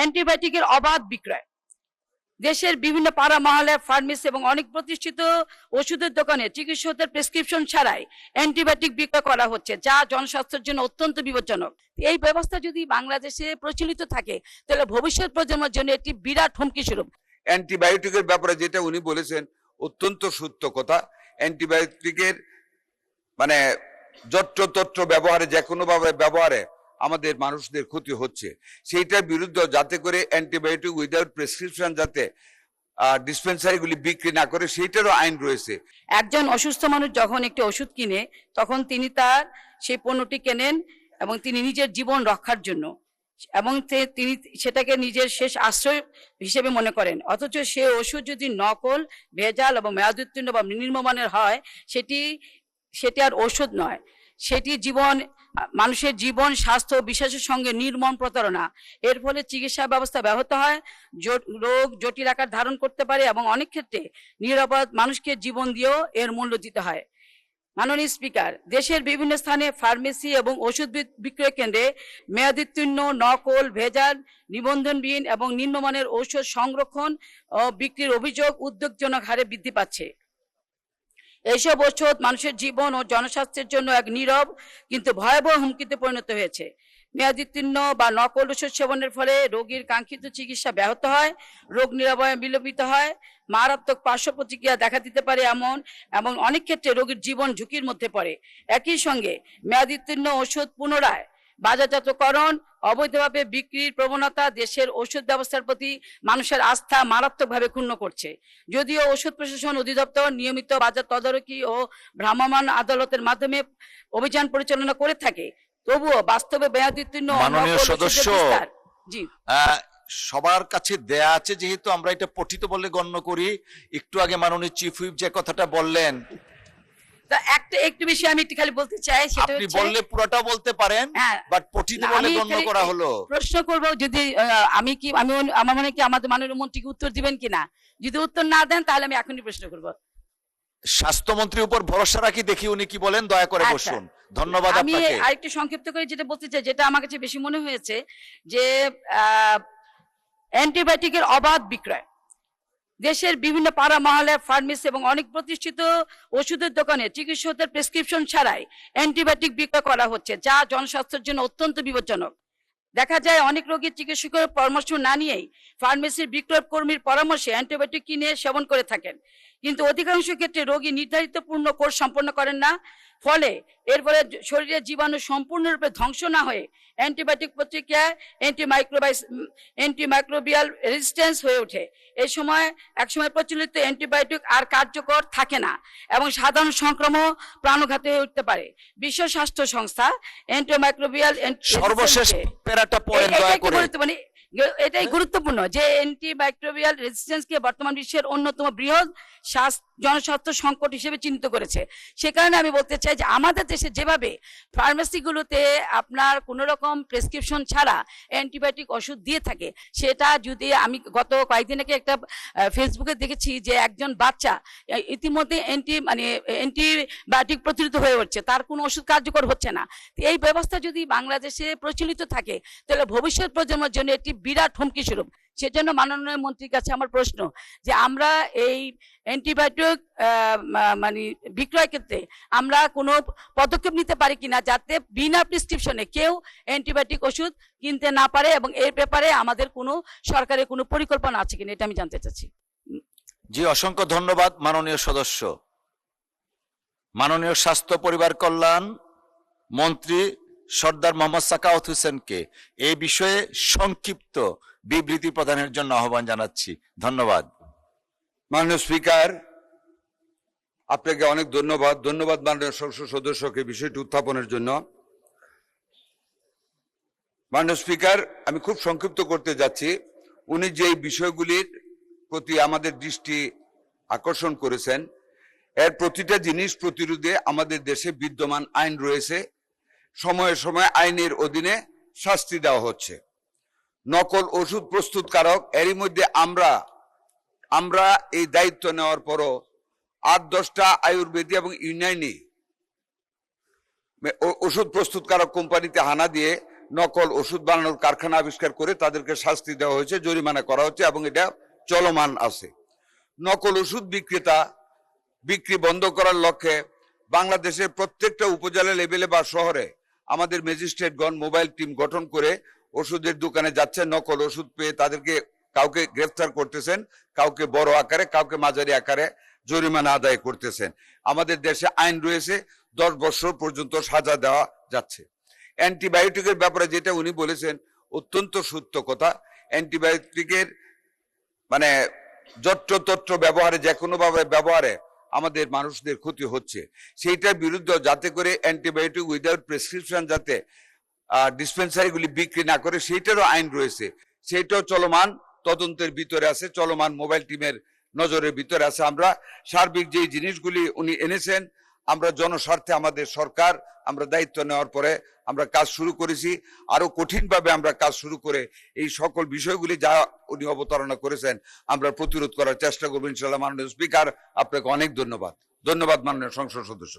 অ্যান্টিবায়োটিকের অবাধ বিক্রয়। দেশের বিভিন্ন পাড়া মহল্লা, ফার্মেসি এবং অনেক প্রতিষ্ঠিত ওষুধের দোকানে চিকিৎসকদের প্রেসক্রিপশন ছাড়াই অ্যান্টিবায়োটিক বিক্রয় করা হচ্ছে, যা জনস্বাস্থ্যের জন্য অত্যন্ত বিপজ্জনক। এই ব্যবস্থা যদি বাংলাদেশে প্রচলিত থাকে তাহলে ভবিষ্যৎ প্রজন্মের জন্য একটি বিরাট হুমকি স্বরূপ। অ্যান্টিবায়োটিকের ব্যাপারে যেটা উনি বলেছেন অত্যন্ত সত্য কথা। অ্যান্টিবায়োটিকের মানে যত্রতত্র ব্যবহারে, যে কোনো ভাবে ব্যবহারে আমাদের মানুষদের ক্ষতি হচ্ছে। সেইটার বিরুদ্ধে যাতে করে অ্যান্টিবায়োটিক উইদাউট প্রেসক্রিপশন যাতে ডিসপেন্সারিগুলি বিক্রি না করে সেইটারও আইন রয়েছে। একজন অসুস্থ মানুষ যখন একটি ওষুধ কিনে তখন তিনি তার সেই পণ্যটি কেনেন এবং তিনি নিজের জীবন রক্ষার জন্য, এবং তিনি সেটাকে নিজের শেষ আশ্রয় হিসেবে মনে করেন। অথচ সে ওষুধ যদি নকল, ভেজাল এবং মেয়াদোত্তীর্ণ বা নিম্নমানের হয় সেটি আর ওষুধ নয়, সেটি মানুষের জীবন, স্বাস্থ্য ও বিশ্বাসের সঙ্গে নির্মম প্রতারণা। এর ফলে চিকিৎসা ব্যবস্থা ব্যাহত হয়, রোগ জটিল আকার ধারণ করতে পারে এবং অনেক ক্ষেত্রে নিরাপদ মানুষকে জীবন দিয়েও এর মূল্য দিতে হয়। মাননীয় স্পিকার, দেশের বিভিন্ন স্থানে ফার্মেসি এবং ওষুধ বিক্রয় কেন্দ্রে মেয়াদোত্তীর্ণ, নকল, ভেজাল, নিবন্ধনবিহীন এবং নিম্নমানের ঔষধ সংরক্ষণ ও বিক্রির অভিযোগ উদ্বেগজনক হারে বৃদ্ধি পাচ্ছে। এইসব ওষুধ মানুষের জীবন ও জনস্বাস্থ্যের জন্য এক নীরব কিন্তু ভয়াবহ হুমকিতে পরিণত হয়েছে। মেয়াদোত্তীর্ণ বা নকল ওষুধ সেবনের ফলে রোগীর কাঙ্ক্ষিত চিকিৎসা ব্যাহত হয়, রোগ নিরাময় বিলম্বিত হয়, মারাত্মক পার্শ্ব প্রতিক্রিয়া দেখা দিতে পারে এবং অনেক ক্ষেত্রে রোগীর জীবন ঝুঁকির মধ্যে পড়ে। একই সঙ্গে মেয়াদোত্তীর্ণ ওষুধ পুনরায় বাজারজাতকরণ, অবৈধভাবে বিক্রির প্রবণতা দেশের ওষুধ ব্যবস্থার প্রতি মানুষের আস্থা মারাত্মকভাবে ক্ষুণ্ণ করছে। যদিও ওষুধ প্রশাসন অধিদপ্তর নিয়মিত বাজার তদারকি ও ভ্রাম্যমাণ আদালতের মাধ্যমে অভিযান পরিচালনা করে থাকে, তবুও বাস্তবে মেয়াদোত্তীর্ণ মাননীয় সদস্য, জি সবার কাছে দেয়া আছে, যেহেতু আমরা এটা পঠিত বলে গণ্য করি। একটু আগে মাননীয় চিফ হুইপ যে কথাটা বললেন, একটু বেশি আমি একটু খালি বলতে চাই, সেটা আপনি বললে পুরোটা বলতে পারেন, বাট পঠিত বলে গণ্য করা হলো। প্রশ্ন করব, যদি আমার মনে কি আমাদের মাননীয় মন্ত্রীকে উত্তর দিবেন কিনা, যদি উত্তর না দেন তাহলে আমি এখনই প্রশ্ন করব। স্বাস্থ্যমন্ত্রীর উপর ভরসা রাখি, দেখি উনি কি বলেন, দয়া করে বসুন। ধন্যবাদ আমি আপনাকে। আরেকটু সংক্ষিপ্ত করে যেটা বলতে চাই, যেটা আমার কাছে বেশি মনে হয়েছে, যে অ্যান্টিবায়োটিকের অবাধ বিক্রয়। দেশের বিভিন্ন পাড়া মহল্লা, ফার্মেসি এবং অনেক প্রতিষ্ঠিত ওষুধের দোকানে চিকিৎসকদের প্রেসক্রিপশন ছাড়াই অ্যান্টিবায়োটিক বিক্রয় করা হচ্ছে, যা জনস্বাস্থ্যের জন্য অত্যন্ত বিপজ্জনক। দেখা যায় অনেক রোগী চিকিৎসকের পরামর্শ না নিয়েই ফার্মেসির বিক্রয় কর্মীর পরামর্শে অ্যান্টিবায়োটিক কিনে সেবন করে থাকেন, কিন্তু অধিকাংশ ক্ষেত্রে রোগী নির্ধারিত পূর্ণ কোর্স সম্পন্ন করেন না। ফলে এরপরে শরীরের জীবাণু সম্পূর্ণরূপে ধ্বংস না হয়ে অ্যান্টিবায়োটিক প্রতিক্রিয়ায় অ্যান্টিমাইক্রোবিয়াল রেজিস্ট্যান্স হয়ে ওঠে। একসময় প্রচলিত অ্যান্টিবায়োটিক আর কার্যকর থাকে না এবং সাধারণ সংক্রমণ প্রাণঘাতী হয়ে উঠতে পারে। বিশ্ব স্বাস্থ্য সংস্থা অ্যান্টিমাইক্রোবিয়াল সর্বশেষ প্যারাটা পয়েন্ট দয়া করে, এটাই গুরুত্বপূর্ণ যে অ্যান্টিমাইক্রোবিয়াল রেজিস্ট্যান্সকে বর্তমান বিশ্বের অন্যতম বৃহৎ জনস্বাস্থ্য সংকট হিসেবে চিহ্নিত করেছে। সে কারণে আমি বলতে চাই যে আমাদের দেশে যেভাবে ফার্মেসিগুলোতে আপনার কোনো রকম প্রেসক্রিপশন ছাড়া অ্যান্টিবায়োটিক ওষুধ দিয়ে থাকে, সেটা যদি আমি গত কয়েকদিন আগে একটা ফেসবুকে দেখেছি যে একজন বাচ্চা ইতিমধ্যে অ্যান্টিবায়োটিক প্রতিরোধ হয়ে উঠছে, তার কোনো ওষুধ কার্যকর হচ্ছে না। এই ব্যবস্থা যদি বাংলাদেশে প্রচলিত থাকে তাহলে ভবিষ্যৎ প্রজন্মের জন্য একটি বিরাট হুমকি স্বরূপ। সেজন্য মাননীয় মন্ত্রীর কাছে আমার প্রশ্ন, যে আমরা এই অ্যান্টিবায়োটিক বিক্রয় ক্ষেত্রে আমরা কোনো পদক্ষেপ নিতে পারি কিনা, যাতে বিনা প্রেসক্রিপশনে কেউ অ্যান্টিবায়োটিক ওষুধ কিনতে না পারে, এবং এর ব্যাপারে আমাদের কোনো সরকারের কোনো পরিকল্পনা আছে কিনা, এটা আমি জানতে চাচ্ছি। জি, অসংখ্য ধন্যবাদ মাননীয় সদস্য। মাননীয় স্বাস্থ্য পরিবার কল্যাণ মন্ত্রী সর্দার মোহাম্মদ সাখাওয়াত হোসেনকে এই বিষয়ে সংক্ষিপ্ত বিবৃতি প্রদানের জন্য আহ্বান জানাচ্ছি। ধন্যবাদ। মাননীয় স্পিকার, আপনাকে অনেক ধন্যবাদ। মাননীয় সংসদ সদস্যকে বিষয়টি উত্থাপনের জন্য। মাননীয় স্পিকার, আমি খুব সংক্ষিপ্ত করতে যাচ্ছি। উনি যে বিষয়গুলির প্রতি আমাদের দৃষ্টি আকর্ষণ করেছেন, এর প্রতিটা জিনিস প্রতিরোধে আমাদের দেশে বিদ্যমান আইন রয়েছে। সময়ে সময়ে আইনের অধীনে শাস্তি দেওয়া হচ্ছে। নকল ওষুধ প্রস্তুতকারক, এরই মধ্যে আমরা এই দায়িত্ব নেওয়ার পরও 8-10টা আয়ুর্বেদিক এবং ইউনানি ওষুধ প্রস্তুতকারক কোম্পানিতে হানা দিয়ে নকল ওষুধ বানানোর কারখানা আবিষ্কার করে তাদেরকে শাস্তি দেওয়া হয়েছে, জরিমানা করা হচ্ছে এবং এটা চলমান আছে। নকল ওষুধ বিক্রি বন্ধ করার লক্ষ্যে বাংলাদেশের প্রত্যেকটা উপজেলা লেভেলে বা শহরে আমাদের ম্যাজিস্ট্রেটগণ মোবাইল টিম গঠন করে ওষুধের দোকানে যাচ্ছে, নকল ওষুধ পেয়ে তাদেরকে কাউকে গ্রেফতার করতেছেন, কাউকে বড় আকারে, কাউকে মাঝারি আকারে জরিমানা আদায় করতেছেন। আমাদের দেশে আইন রয়েছে, 10 বছর পর্যন্ত সাজা দেওয়া যাচ্ছে। অ্যান্টিবায়োটিকের ব্যাপারে যেটা উনি বলেছেন অত্যন্ত সত্য কথা। অ্যান্টিবায়োটিকের মানে যত্রতত্র ব্যবহারে, যে কোনো ভাবে ব্যবহারে আমাদের মানুষদের ক্ষতি হচ্ছে। সেইটার বিরুদ্ধে যাতে করে অ্যান্টিবায়োটিক উইদাউট প্রেসক্রিপশন যাতে ডিসপেন্সারিগুলি বিক্রি না করে সেইটারও আইন রয়েছে, সেইটাও চলমান তদন্তের ভিতরে আছে, চলমান মোবাইল টিমের নজরের ভিতরে আছে। আমরা সার্বিক যে জিনিসগুলি উনি এনেছেন, আমরা জনস্বার্থে আমাদের সরকার আমরা দায়িত্ব নেওয়ার পরে আমরা কাজ শুরু করেছি। আরো কঠিনভাবে আমরা কাজ শুরু করে এই সকল বিষয়গুলি যা উনি অবতারণা করেছেন আমরা প্রতিরোধ করার চেষ্টা করবো ইনশাআল্লাহ। মাননীয় স্পিকার, আপনাকে অনেক ধন্যবাদ। ধন্যবাদ মাননীয় সংসদ সদস্য।